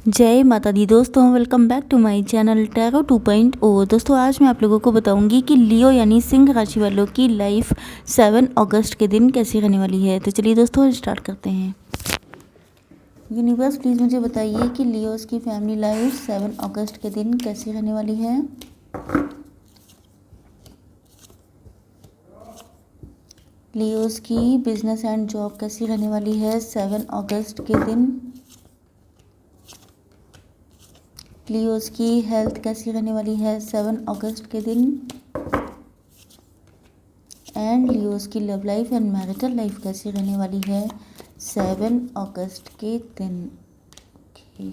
जय माता दी दोस्तों, welcome back to my channel tarot 2.0। दोस्तों आज मैं आप लोगों को बताऊंगी कि लियो यानी सिंह राशि वालों की लाइफ 7 अगस्त के दिन कैसी रहने वाली है। तो चलिए दोस्तों स्टार्ट करते हैं। यूनिवर्स प्लीज़ मुझे बताइए कि लियोस की फैमिली लाइफ 7 अगस्त के दिन कैसी रहने वाली है। लियोस की बिजनेस एंड जॉब कैसी रहने वाली है 7 अगस्त के दिन। लियोस की हेल्थ कैसी रहने वाली है 7 अगस्त के दिन। एंड लियोस की love life and marital life कैसी रहने वाली है 7 अगस्त के दिन। Okay,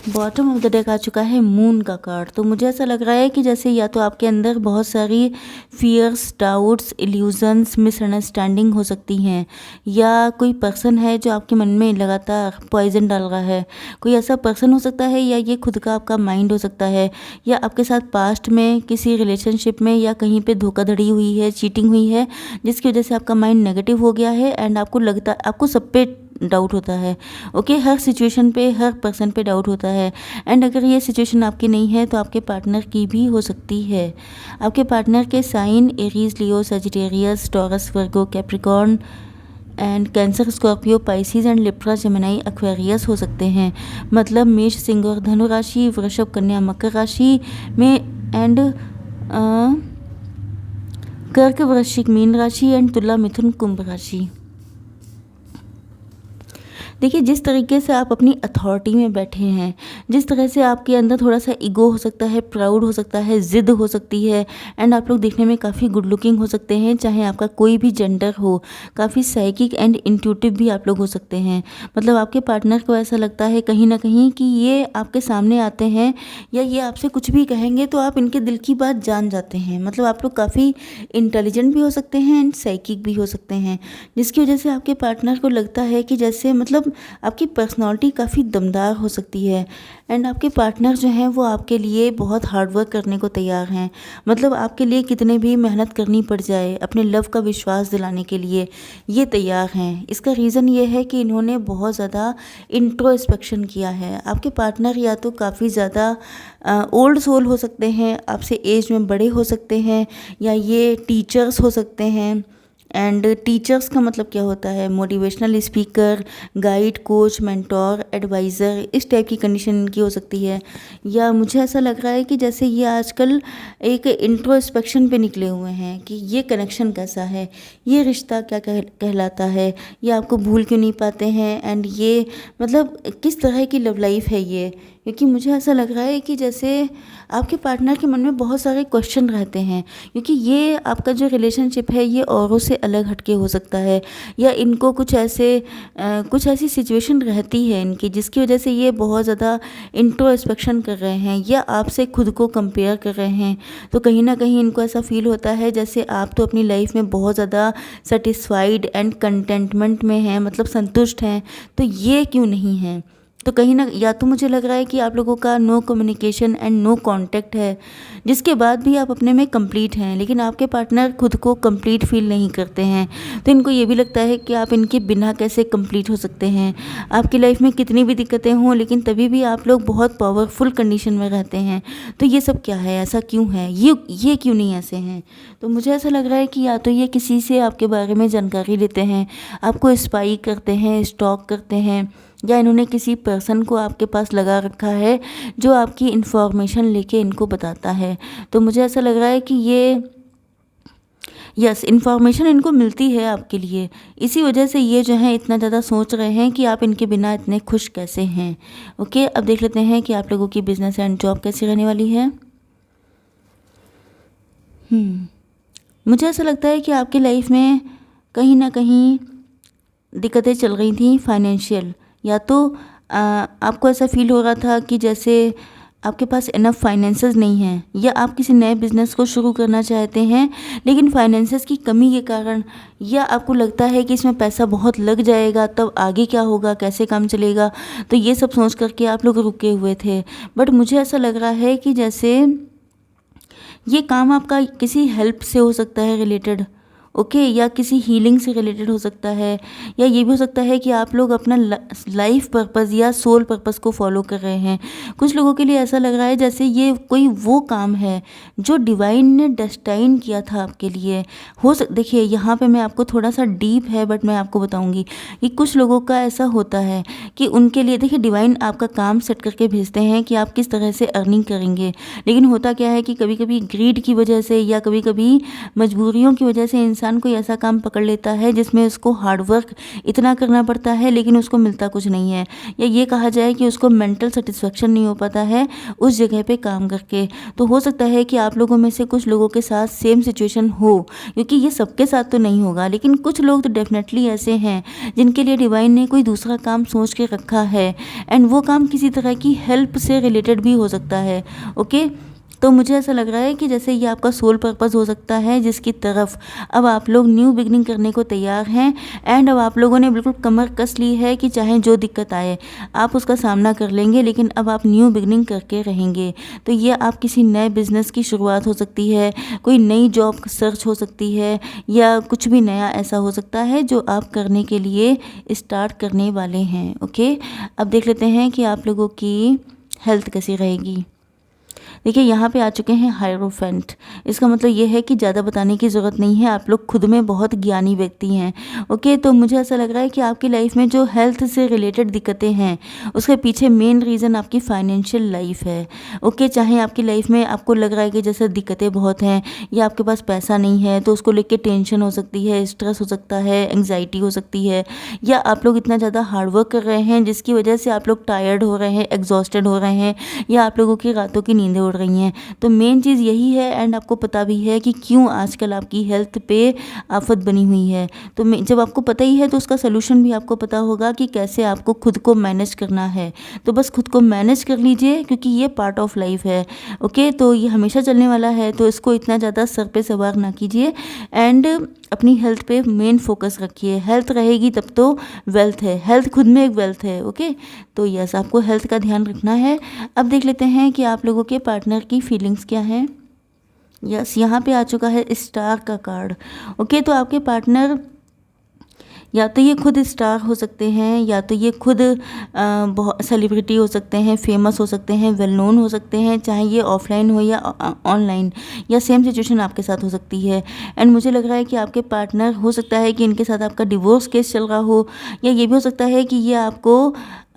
bottom of the deck आ चुका है मून का कार्ड। तो मुझे ऐसा लग रहा है कि जैसे या तो आपके अंदर बहुत सारी फियर्स, डाउट्स, इल्यूजन्स, मिसअंडरस्टैंडिंग हो सकती हैं, या कोई पर्सन है जो आपके मन में लगातार पॉइजन डाल रहा है। कोई ऐसा पर्सन हो सकता है, या ये खुद का आपका माइंड हो सकता है, या आपके साथ पास्ट में किसी रिलेशनशिप में या कहीं पे धोखाधड़ी हुई है, चीटिंग हुई है, जिसकी वजह से आपका माइंड नेगेटिव हो गया है एंड आपको सब पे डाउट होता है। ओके, हर सिचुएशन पे, हर पर्सन पे डाउट होता है। एंड अगर ये सिचुएशन आपकी नहीं है तो आपके पार्टनर की भी हो सकती है। आपके पार्टनर के sign Aries, Leo, Sagittarius, Taurus, Virgo, Capricorn and Cancer, Scorpio, Pisces and Libra, Gemini, Aquarius हो सकते हैं। मतलब मेष, सिंह और धनु राशि, वृषभ, कन्या, मकर राशि में, एंड कर्क, वृश्चिक, मीन राशि एंड तुला, मिथुन, कुंभ राशि। देखिए, जिस तरीके से आप अपनी अथॉरिटी में बैठे हैं, जिस तरह से आपके अंदर थोड़ा सा ईगो हो सकता है, प्राउड हो सकता है, ज़िद हो सकती है, एंड आप लोग देखने में काफ़ी गुड लुकिंग हो सकते हैं, चाहे आपका कोई भी जेंडर हो। काफ़ी साइकिक एंड इंट्यूटिव भी आप लोग हो सकते हैं। मतलब आपके पार्टनर को ऐसा लगता है कहीं ना कहीं कि ये आपके सामने आते हैं या ये आपसे कुछ भी कहेंगे तो आप इनके दिल की बात जान जाते हैं। मतलब आप लोग काफ़ी इंटेलिजेंट भी हो सकते हैं एंड साइकिक भी हो सकते हैं, जिसकी वजह से आपके पार्टनर को लगता है कि जैसे मतलब आपकी पर्सनालिटी काफ़ी दमदार हो सकती है। एंड आपके पार्टनर जो हैं वो आपके लिए बहुत हार्ड वर्क करने को तैयार हैं। मतलब आपके लिए कितने भी मेहनत करनी पड़ जाए, अपने लव का विश्वास दिलाने के लिए ये तैयार हैं। इसका रीज़न ये है कि इन्होंने बहुत ज़्यादा इंट्रोस्पेक्शन किया है। आपके पार्टनर या तो काफ़ी ज़्यादा ओल्ड सोल हो सकते हैं, आपसे एज में बड़े हो सकते हैं, या ये टीचर्स हो सकते हैं। एंड टीचर्स का मतलब क्या होता है? Motivational speaker, guide, coach, mentor, adviser, इस टाइप की कंडीशन इनकी हो सकती है। या मुझे ऐसा लग रहा है कि जैसे ये आजकल एक इंट्रोस्पेक्शन पे निकले हुए हैं कि ये कनेक्शन कैसा है, ये रिश्ता क्या कहलाता है, ये आपको भूल क्यों नहीं पाते हैं, एंड ये मतलब किस तरह की लव लाइफ है ये। क्योंकि मुझे ऐसा लग रहा है कि जैसे आपके पार्टनर के मन में बहुत सारे क्वेश्चन रहते हैं, क्योंकि ये आपका जो रिलेशनशिप है ये औरों से अलग हटके हो सकता है, या इनको कुछ कुछ ऐसी सिचुएशन रहती है इनकी जिसकी वजह से ये बहुत ज़्यादा इंट्रोस्पेक्शन कर रहे हैं, या आपसे खुद को कंपेयर कर रहे हैं। तो कहीं ना कहीं इनको ऐसा फील होता है जैसे आप तो अपनी लाइफ में बहुत ज़्यादा सेटिस्फाइड एंड कंटेंटमेंट में हैं, मतलब संतुष्ट हैं, तो ये क्यों नहीं हैं। तो कहीं ना, या तो मुझे लग रहा है कि आप लोगों का no communication and no contact है, जिसके बाद भी आप अपने में कंप्लीट हैं, लेकिन आपके पार्टनर खुद को कंप्लीट फील नहीं करते हैं। तो इनको ये भी लगता है कि आप इनके बिना कैसे कंप्लीट हो सकते हैं। आपकी लाइफ में कितनी भी दिक्कतें हों, लेकिन तभी भी आप लोग बहुत पावरफुल कंडीशन में रहते हैं। तो ये सब क्या है, ऐसा क्यों है, ये क्यों नहीं ऐसे हैं। तो मुझे ऐसा लग रहा है कि या तो ये किसी से आपके बारे में जानकारी लेते हैं, आपको स्पाई करते हैं, स्टॉक करते हैं, या इन्होंने किसी पर्सन को आपके पास लगा रखा है जो आपकी इन्फॉर्मेशन लेके इनको बताता है। तो मुझे ऐसा लग रहा है कि ये यस, इन्फॉर्मेशन इनको मिलती है आपके लिए, इसी वजह से ये जो है इतना ज़्यादा सोच रहे हैं कि आप इनके बिना इतने खुश कैसे हैं। ओके, अब देख लेते हैं कि आप लोगों की बिजनेस एंड जॉब कैसी रहने वाली है। मुझे ऐसा लगता है कि आपकी लाइफ में कहीं ना कहीं दिक्कतें चल रही थी फाइनेंशियल, या तो आपको ऐसा फील हो रहा था कि जैसे आपके पास इनफ फाइनेंसेस नहीं हैं, या आप किसी नए बिज़नेस को शुरू करना चाहते हैं लेकिन फाइनेंसेस की कमी के कारण, या आपको लगता है कि इसमें पैसा बहुत लग जाएगा तब आगे क्या होगा, कैसे काम चलेगा। तो ये सब सोच करके आप लोग रुके हुए थे। बट मुझे ऐसा लग रहा है कि जैसे ये काम आपका किसी हेल्प से हो सकता है रिलेटेड। ओके, या किसी हीलिंग से रिलेटेड हो सकता है, या ये भी हो सकता है कि आप लोग अपना लाइफ पर्पस या सोल पर्पस को फॉलो कर रहे हैं। कुछ लोगों के लिए ऐसा लग रहा है जैसे ये कोई वो काम है जो डिवाइन ने डेस्टाइन किया था आपके लिए। देखिए यहाँ पे मैं आपको थोड़ा सा डीप है बट मैं आपको बताऊंगी कि कुछ लोगों का ऐसा होता है कि उनके लिए, देखिए डिवाइन आपका काम सेट करके भेजते हैं कि आप किस तरह से अर्निंग करेंगे, लेकिन होता क्या है कि कभी कभी ग्रीड की वजह से या कभी कभी मजबूरियों की वजह से इंसान कोई ऐसा काम पकड़ लेता है जिसमें उसको हार्डवर्क इतना करना पड़ता है लेकिन उसको मिलता कुछ नहीं है, या ये कहा जाए कि उसको मेंटल सेटिस्फेक्शन नहीं हो पाता है उस जगह पे काम करके। तो हो सकता है कि आप लोगों में से कुछ लोगों के साथ सेम सिचुएशन हो, क्योंकि ये सबके साथ तो नहीं होगा, लेकिन कुछ लोग तो डेफिनेटली ऐसे हैं जिनके लिए डिवाइन ने कोई दूसरा काम सोच के रखा है, एंड वो काम किसी तरह की हेल्प से रिलेटेड भी हो सकता है। ओके, तो मुझे ऐसा लग रहा है कि जैसे ये आपका सोल पर्पस हो सकता है जिसकी तरफ अब आप लोग न्यू बिगनिंग करने को तैयार हैं, एंड अब आप लोगों ने बिल्कुल कमर कस ली है कि चाहे जो दिक्कत आए आप उसका सामना कर लेंगे, लेकिन अब आप न्यू बिगनिंग करके रहेंगे। तो ये आप किसी नए बिजनेस की शुरुआत हो सकती है, कोई नई जॉब सर्च हो सकती है, या कुछ भी नया ऐसा हो सकता है जो आप करने के लिए स्टार्ट करने वाले हैं। ओके, अब देख लेते हैं कि आप लोगों की हेल्थ कैसी रहेगी। देखिए यहाँ पे आ चुके हैं हायरोफेंट। इसका मतलब ये है कि ज़्यादा बताने की ज़रूरत नहीं है, आप लोग खुद में बहुत ज्ञानी व्यक्ति हैं। ओके, तो मुझे ऐसा लग रहा है कि आपकी लाइफ में जो हेल्थ से रिलेटेड दिक्कतें हैं उसके पीछे मेन रीज़न आपकी फाइनेंशियल लाइफ है। ओके, चाहे आपकी लाइफ में आपको लग रहा है कि जैसे दिक्कतें बहुत हैं या आपके पास पैसा नहीं है तो उसको लेके टेंशन हो सकती है, स्ट्रेस हो सकता है, एंग्जाइटी हो सकती है, या आप लोग इतना ज़्यादा हार्डवर्क कर रहे हैं जिसकी वजह से आप लोग टायर्ड हो रहे हैं, एग्जॉस्टेड हो रहे हैं, या आप लोगों की रातों की नींदें उड़ रही हैं। तो मेन चीज़ यही है, एंड आपको पता भी है कि क्यों आजकल आपकी हेल्थ पे आफत बनी हुई है। तो जब आपको पता ही है तो उसका सलूशन भी आपको पता होगा कि कैसे आपको खुद को मैनेज करना है। तो बस खुद को मैनेज कर लीजिए क्योंकि ये पार्ट ऑफ लाइफ है। ओके, तो ये हमेशा चलने वाला है, तो इसको इतना ज़्यादा सर पे सवार ना कीजिए, एंड अपनी हेल्थ पे मेन फोकस रखिए। हेल्थ रहेगी तब तो वेल्थ है, हेल्थ खुद में एक वेल्थ है। ओके, तो यस, आपको हेल्थ का ध्यान रखना है। अब देख लेते हैं कि आप लोगों के पार्टनर की फीलिंग्स क्या हैं। यस, यहाँ पे आ चुका है स्टार का कार्ड। ओके, तो आपके पार्टनर या तो ये खुद स्टार हो सकते हैं, या तो ये खुद बहुत सेलिब्रिटी हो सकते हैं, फेमस हो सकते हैं, वेल नोन हो सकते हैं, चाहे ये ऑफलाइन हो या ऑनलाइन, या सेम सिचुएशन आपके साथ हो सकती है। एंड मुझे लग रहा है कि आपके पार्टनर, हो सकता है कि इनके साथ आपका डिवोर्स केस चल रहा हो, या ये भी हो सकता है कि ये आपको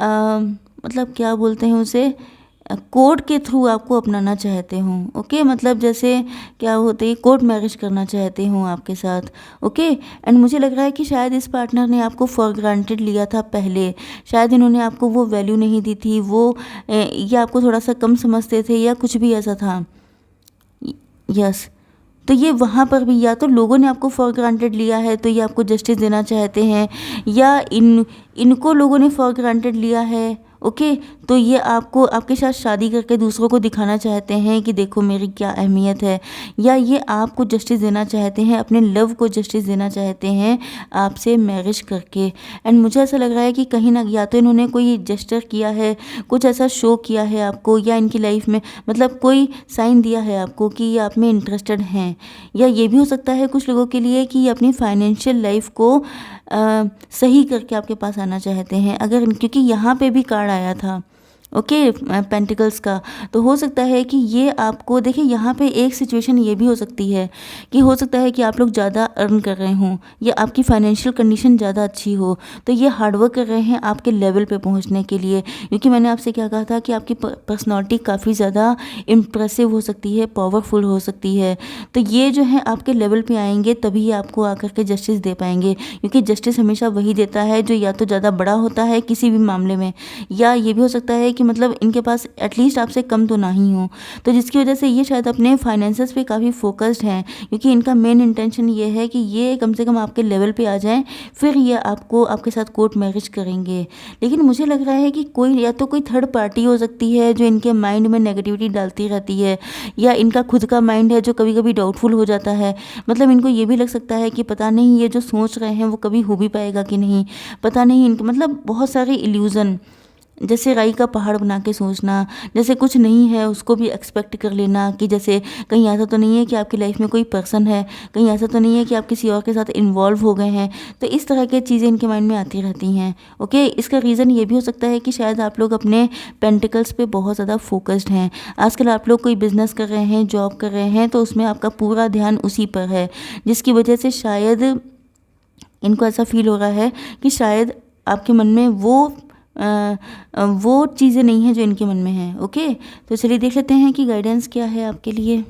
मतलब क्या बोलते हैं उसे, कोर्ट के थ्रू आपको अपनाना चाहते हों। ओके, मतलब जैसे क्या होते हैं, कोर्ट मैरिज करना चाहते हों आपके साथ। ओके, एंड मुझे लग रहा है कि शायद इस पार्टनर ने आपको फॉर ग्रांटेड लिया था पहले, शायद इन्होंने आपको वो वैल्यू नहीं दी थी, वो ये आपको थोड़ा सा कम समझते थे या कुछ भी ऐसा था। यस, तो ये वहाँ पर भी या तो लोगों ने आपको फॉर ग्रांटेड लिया है तो ये आपको जस्टिस देना चाहते हैं, या इनको लोगों ने फॉर ग्रांटेड लिया है। ओके, तो ये आपको आपके साथ शादी करके दूसरों को दिखाना चाहते हैं कि देखो मेरी क्या अहमियत है, या ये आपको जस्टिस देना चाहते हैं, अपने लव को जस्टिस देना चाहते हैं आपसे मैरिज करके। एंड मुझे ऐसा लग रहा है कि कहीं ना, या तो इन्होंने कोई जेस्चर किया है, कुछ ऐसा शो किया है आपको, या इनकी लाइफ में मतलब कोई साइन दिया है आपको कि ये आप में इंटरेस्टेड हैं, या ये भी हो सकता है कुछ लोगों के लिए कि ये अपनी फाइनेंशियल लाइफ को सही करके आपके पास आना चाहते हैं। अगर क्योंकि यहाँ पे भी कार्ड आया था, ओके, पेंटिकल्स का, तो हो सकता है कि ये आपको, देखिए यहाँ पे एक सिचुएशन ये भी हो सकती है कि हो सकता है कि आप लोग ज़्यादा अर्न कर रहे हों या आपकी फाइनेंशियल कंडीशन ज़्यादा अच्छी हो, तो ये हार्डवर्क कर रहे हैं आपके लेवल पे पहुँचने के लिए। क्योंकि मैंने आपसे क्या कहा था कि आपकी पर्सनैलिटी काफ़ी ज़्यादा इम्प्रेसिव हो सकती है, पावरफुल हो सकती है, तो ये जो है आपके लेवल पे आएंगे तभी आपको आकर के जस्टिस दे पाएंगे, क्योंकि जस्टिस हमेशा वही देता है जो या तो ज़्यादा बड़ा होता है किसी भी मामले में, या ये भी हो सकता है कि मतलब इनके पास एटलीस्ट आपसे कम तो ना ही हो, तो जिसकी वजह से ये शायद अपने फाइनेंसेस पे काफ़ी फोकस्ड हैं, क्योंकि इनका मेन इंटेंशन ये है कि ये कम से कम आपके लेवल पे आ जाएं, फिर ये आपको आपके साथ कोर्ट मैरिज करेंगे। लेकिन मुझे लग रहा है कि कोई, या तो कोई थर्ड पार्टी हो सकती है जो इनके माइंड में नेगेटिविटी डालती रहती है, या इनका खुद का माइंड है जो कभी कभी डाउटफुल हो जाता है। मतलब इनको ये भी लग सकता है कि पता नहीं ये जो सोच रहे हैं वो कभी हो भी पाएगा कि नहीं, पता नहीं, इनके मतलब बहुत सारे इल्यूज़न जैसे राई का पहाड़ बना के सोचना, जैसे कुछ नहीं है उसको भी एक्सपेक्ट कर लेना कि जैसे कहीं ऐसा तो नहीं है कि आपकी लाइफ में कोई पर्सन है, कहीं ऐसा तो नहीं है कि आप किसी और के साथ इन्वॉल्व हो गए हैं। तो इस तरह की चीज़ें इनके माइंड में आती रहती हैं। ओके, इसका रीज़न ये भी हो सकता है कि शायद आप लोग अपने पेंटिकल्स पे बहुत ज़्यादा फोकस्ड हैं। आजकल आप लोग कोई बिज़नेस कर रहे हैं, जॉब कर रहे हैं, तो उसमें आपका पूरा ध्यान उसी पर है, जिसकी वजह से शायद इनको ऐसा फील हो रहा है कि शायद आपके मन में वो चीज़ें नहीं हैं जो इनके मन में हैं। ओके, तो चलिए देख लेते हैं कि गाइडेंस क्या है आपके लिए।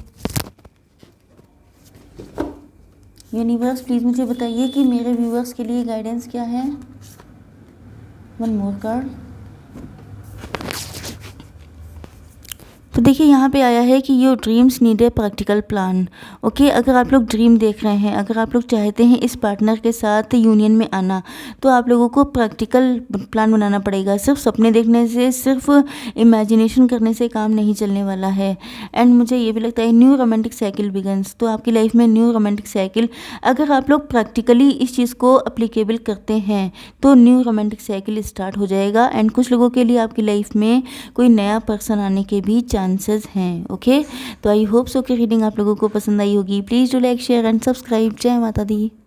यूनिवर्स प्लीज़ मुझे बताइए कि मेरे व्यूअर्स के लिए गाइडेंस क्या है। One more card. तो देखिए यहाँ पे आया है कि your dreams need a practical plan. Okay, अगर आप लोग ड्रीम देख रहे हैं, अगर आप लोग चाहते हैं इस पार्टनर के साथ यूनियन में आना, तो आप लोगों को प्रैक्टिकल प्लान बनाना पड़ेगा। सिर्फ सपने देखने से, सिर्फ इमेजिनेशन करने से काम नहीं चलने वाला है। एंड मुझे ये भी लगता है न्यू रोमांटिक साइकिल बिगन्स, तो आपकी लाइफ में न्यू रोमांटिक साइकिल, अगर आप लोग प्रैक्टिकली इस चीज़ को अप्लीकेबल करते हैं तो न्यू रोमांटिक साइकिल स्टार्ट हो जाएगा। एंड कुछ लोगों के लिए आपकी लाइफ में कोई नया पर्सन आने के भी चांसेस हैं। ओके, तो आई होप सो कि रीडिंग आप लोगों को पसंद आई होगी। Please do like, share and subscribe. जय माता दी।